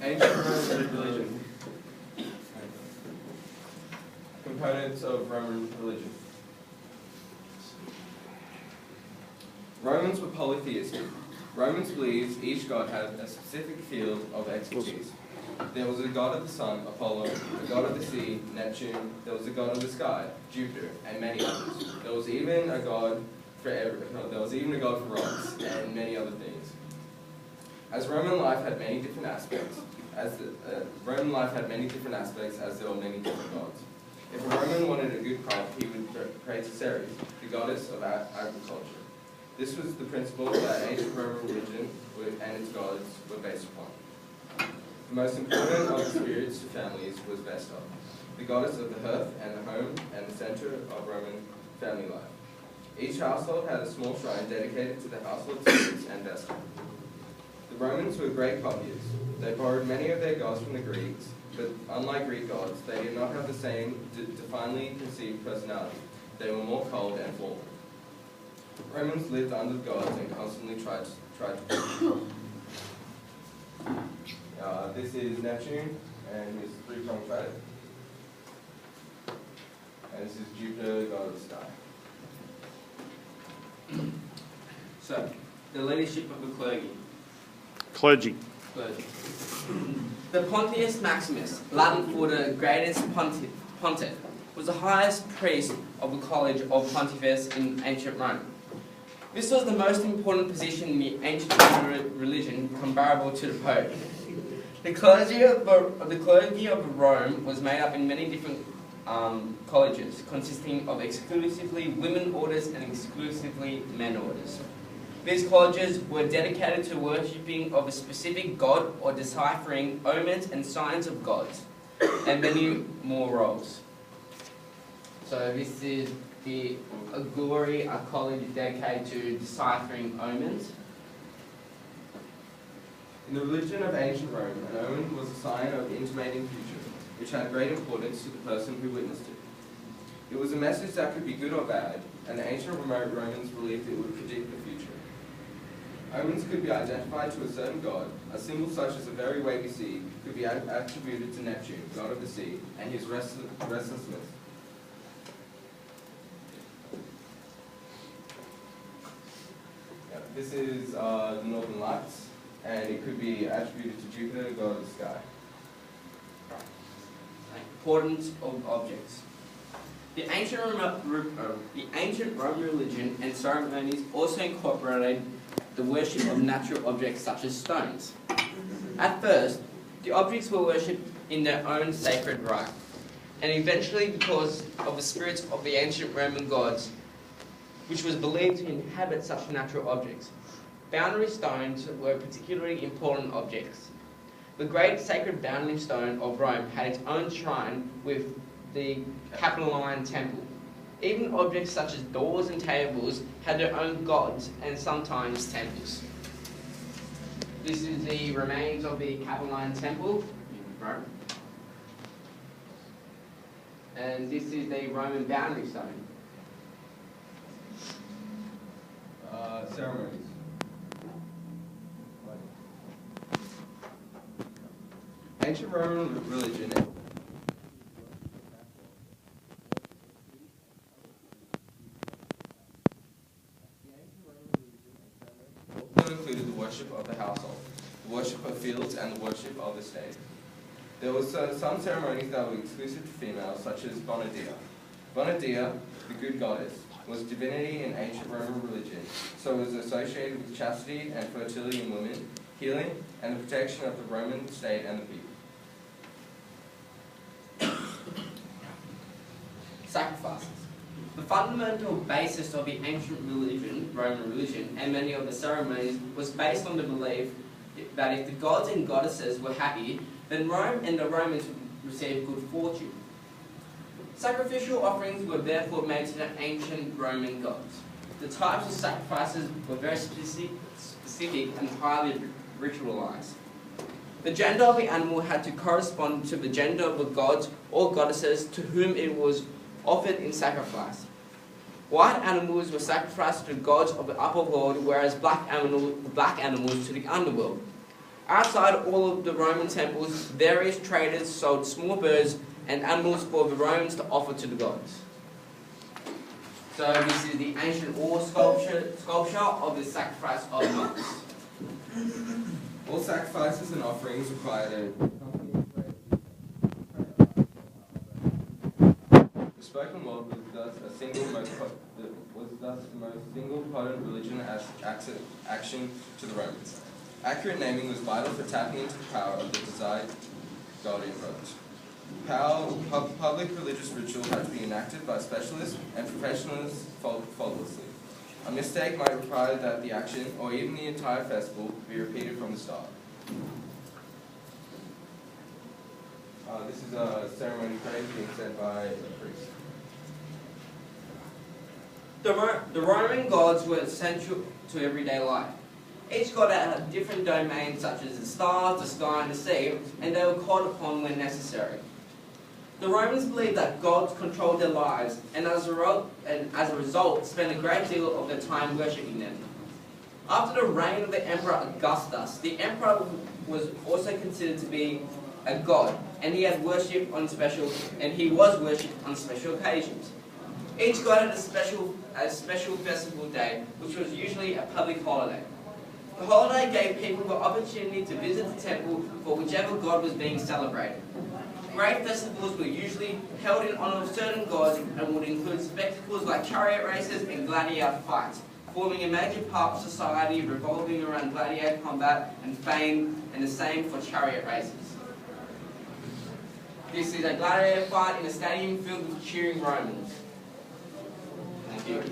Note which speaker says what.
Speaker 1: Ancient Roman religion. Components of Roman religion. Romans were polytheistic. Romans believed each god had a specific field of expertise. There was a god of the sun, Apollo, a god of the sea, Neptune, there was a god of the sky, Jupiter, and many others. There was even a god for rocks and many other things. As Roman life had many different aspects, as there were many different gods. If a Roman wanted a good crop, he would pray to Ceres, the goddess of agriculture. This was the principle that ancient Roman religion and its gods were based upon. The most important of the spirits to families was Vesta, the goddess of the hearth and the home and the center of Roman family life. Each household had a small shrine dedicated to the household spirits and Vesta. The Romans were great copyists. They borrowed many of their gods from the Greeks, but unlike Greek gods, they did not have the same divinely conceived personality. They were more cold and formal. Romans lived under the gods and constantly tried to this is Neptune and his three-pronged trident. And this is Jupiter, the god of the sky.
Speaker 2: So, the leadership of the clergy.
Speaker 3: Clergy.
Speaker 2: The Pontius Maximus, Latin for the greatest pontiff, was the highest priest of the College of Pontifex in ancient Rome. This was the most important position in the ancient Roman religion, comparable to the Pope. The clergy of Rome was made up in many different colleges, consisting of exclusively women orders and exclusively men orders. These colleges were dedicated to worshipping of a specific god or deciphering omens and signs of gods, and many more roles. So this is the Auguri, a college dedicated to deciphering omens.
Speaker 1: In the religion of ancient Rome, an omen was a sign of the intimating future, which had great importance to the person who witnessed it. It was a message that could be good or bad, and the ancient Romans believed it would predict the future. Omens could be identified to a certain god. A symbol such as a very wavy sea could be attributed to Neptune, god of the sea, and his restlessness. This is the Northern Lights, and it could be attributed to Jupiter, god of the sky.
Speaker 2: Importance of objects. The ancient Roman religion and ceremonies also incorporated the worship of natural objects such as stones. At first, the objects were worshipped in their own sacred right, and eventually because of the spirits of the ancient Roman gods, which was believed to inhabit such natural objects. Boundary stones were particularly important objects. The great sacred boundary stone of Rome had its own shrine with the Capitoline Temple. Even objects such as doors and tables had their own gods and sometimes temples. This is the remains of the Capitoline Temple in Rome. And this is the Roman boundary stone.
Speaker 1: Ceremonies. Ancient Roman religion also included the worship of the household, the worship of fields, and the worship of the state. There were some ceremonies that were exclusive to females, such as Bona Dea. Bona Dea, the good goddess, was divinity in ancient Roman religion, so it was associated with chastity and fertility in women, healing, and the protection of the Roman state and the people.
Speaker 2: Sacrifices. The fundamental basis of the ancient religion, Roman religion, and many of the ceremonies was based on the belief that if the gods and goddesses were happy, then Rome and the Romans would receive good fortune. Sacrificial offerings were therefore made to the ancient Roman gods. The types of sacrifices were very specific and highly ritualized. The gender of the animal had to correspond to the gender of the gods or goddesses to whom it was offered in sacrifice. White animals were sacrificed to the gods of the upper world, whereas black animals to the underworld. Outside all of the Roman temples, various traders sold small birds and animals for the Romans to offer to the gods. So this is the ancient ore sculpture of the sacrifice of nuts.
Speaker 1: All sacrifices and offerings required a the spoken word was thus the most single potent religion as action to the Romans. Accurate naming was vital for tapping into the power of the desired god invoked. Public religious ritual had to be enacted by specialists and professionals faultlessly. A mistake might require that the action, or even the entire festival, be repeated from the start. This is a ceremony praise being said by a priest.
Speaker 2: The Roman gods were essential to everyday life. Each god had different domains such as the stars, the sky and the sea, and they were called upon when necessary. The Romans believed that gods controlled their lives, and as a result spent a great deal of their time worshipping them. After the reign of the Emperor Augustus, the emperor was also considered to be a god, and he was worshipped on special occasions. Each god had a special festival day, which was usually a public holiday. The holiday gave people the opportunity to visit the temple for whichever god was being celebrated. Great festivals were usually held in honor of certain gods and would include spectacles like chariot races and gladiator fights, forming a major part of society revolving around gladiator combat and fame, and the same for chariot races. This is a gladiator fight in a stadium filled with cheering Romans. Thank you.